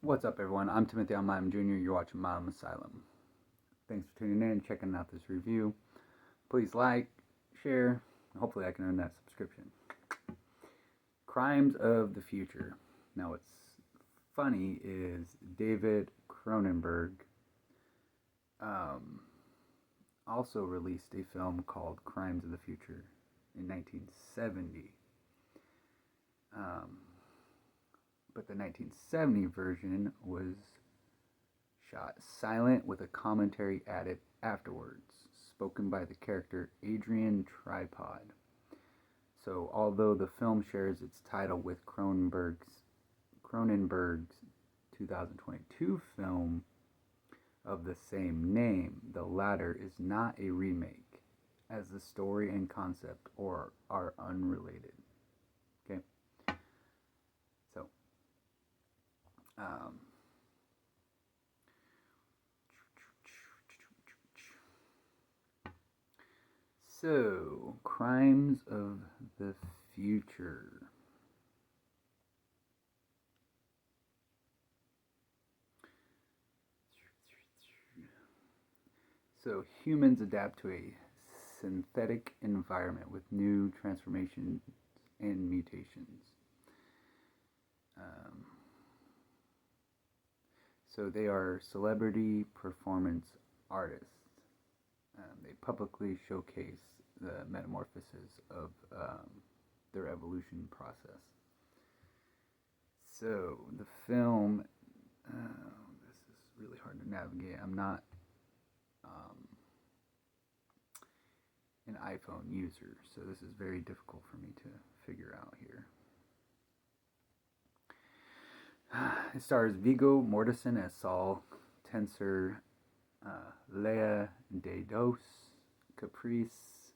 What's up, everyone? I'm Timothy Almaim Jr. You're watching Milamasylum. Thanks for tuning in and checking out this review. Please like, share, and hopefully I can earn that subscription. Crimes of the Future. Now, what's funny is David Cronenberg also released a film called Crimes of the Future in 1970. But the 1970 version was shot silent with a commentary added afterwards, spoken by the character Adrian Tripod. So, although the film shares its title with Cronenberg's 2022 film of the same name, the latter is not a remake, as the story and concept are unrelated. Okay? So, Crimes of the Future. So, humans adapt to a synthetic environment with new transformations and mutations. So, they are celebrity performance artists. They publicly showcase the metamorphosis of their evolution process. So, the film, this is really hard to navigate. I'm not an iPhone user, so this is very difficult for me to figure out here. It stars Viggo Mortensen as Saul, Tensor, Lea Day-Dos, Caprice,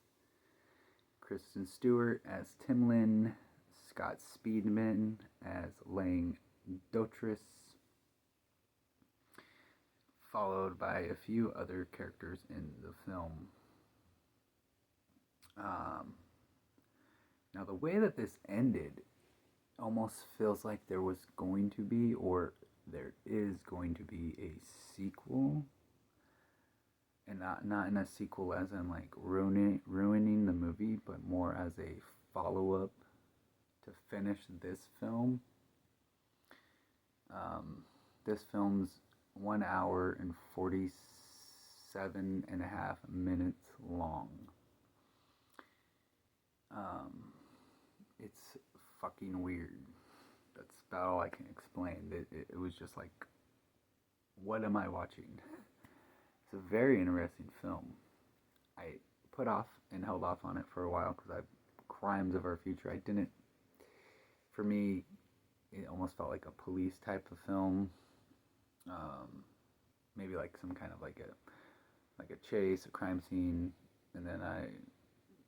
Kristen Stewart as Timlin, Scott Speedman as Lang Dotris, followed by a few other characters in the film. Now, the way that this ended almost feels like there was going to be, or there is going to be, a sequel. And not in a sequel as in like ruining the movie, but more as a follow-up to finish this film. This film's 1 hour and 47.5 minutes long. It's fucking weird. That's about all I can explain. It was just like, what am I watching? It's a very interesting film. I put off and held off on it for a while because Crimes of Our Future, for me, it almost felt like a police type of film. Maybe like some kind of like a chase, a crime scene, and then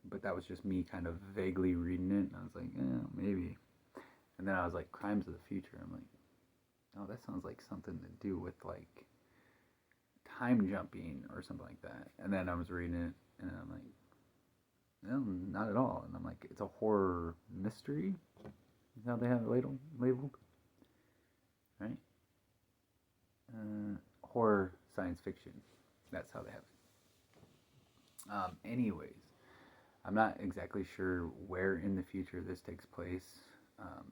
but that was just me kind of vaguely reading it, and I was like, maybe. And then I was like, Crimes of the Future. I'm like, oh, that sounds like something to do with like time jumping or something like that. And then I was reading it, and I'm like, no, not at all. And I'm like, it's a horror mystery. Is how they have it labeled, right? Horror science fiction. That's how they have it. Anyways, I'm not exactly sure where in the future this takes place.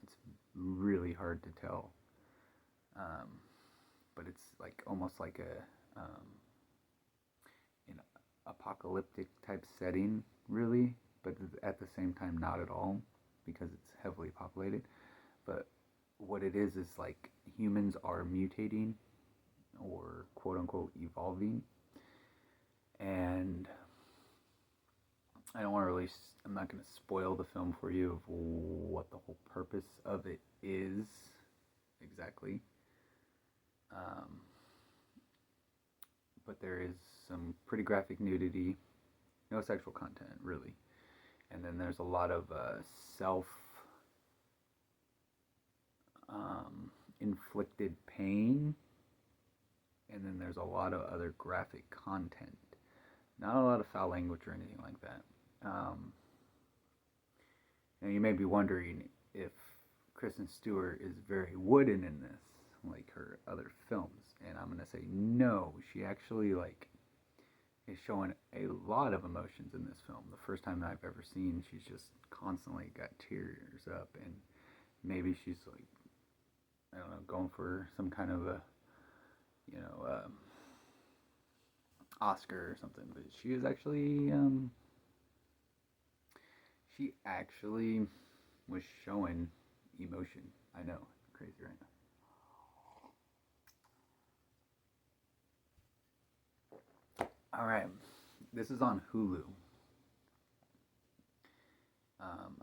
It's really hard to tell. But it's like almost like an apocalyptic type setting, really, but at the same time not at all, because it's heavily populated. But what it is like humans are mutating, or quote unquote evolving, and I'm not going to spoil the film for you of what the whole purpose of it is exactly. But there is some pretty graphic nudity, no sexual content really, and then there's a lot of self-inflicted pain, and then there's a lot of other graphic content. Not a lot of foul language or anything like that. Now you may be wondering if Kristen Stewart is very wooden in this. like her other films. And I'm gonna say no. She actually like is showing a lot of emotions in this film. The first time I've ever seen, she's just constantly got tears up, and maybe she's like, I don't know, going for some kind of a, you know, Oscar or something. But she is actually, she actually was showing emotion. I know, crazy right now. All right, this is on Hulu.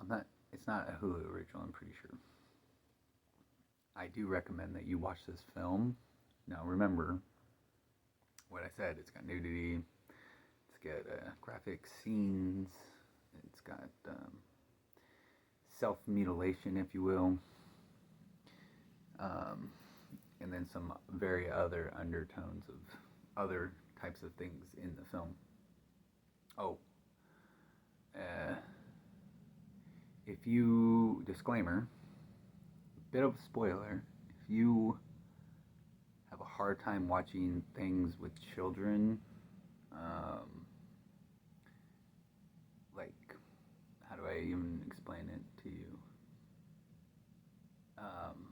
I'm not. It's not a Hulu original. I'm pretty sure. I do recommend that you watch this film. Now remember what I said. It's got nudity. It's got graphic scenes. It's got self mutilation, if you will, um, and then some very other undertones of other types of things in the film. Oh, uh, if you disclaimer, bit of a spoiler. If you have a hard time watching things with children, like how do I even explain it to you? Um,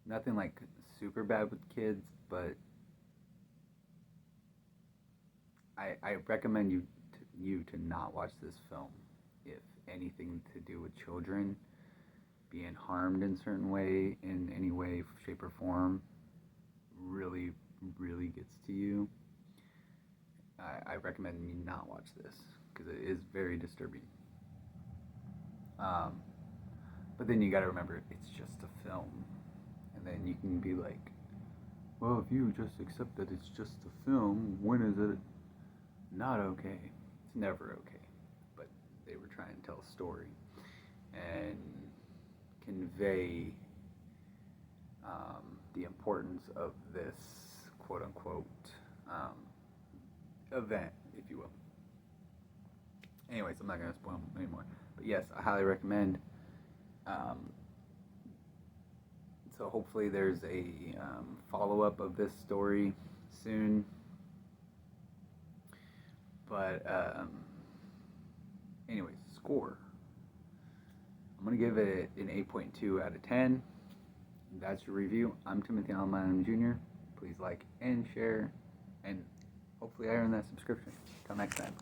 Nothing like super bad with kids, but I recommend you to not watch this film if anything to do with children being harmed in certain way, in any way, shape, or form, really, really gets to you. I recommend you not watch this because it is very disturbing. Um, but then you got to remember it's just a film, and then you can be like, well, if you just accept that it's just a film, when is it not okay? It's never okay. But they were trying to tell a story and convey the importance of this quote unquote um, event, if you will. Anyways, I'm not going to spoil anymore. But yes, I highly recommend. Um, so hopefully there's a follow up of this story soon. But anyways, score. I'm going to give it an 8.2 out of 10. That's your review. I'm Timothy Alman Jr. Please like and share, and hopefully I earn that subscription. Till next time.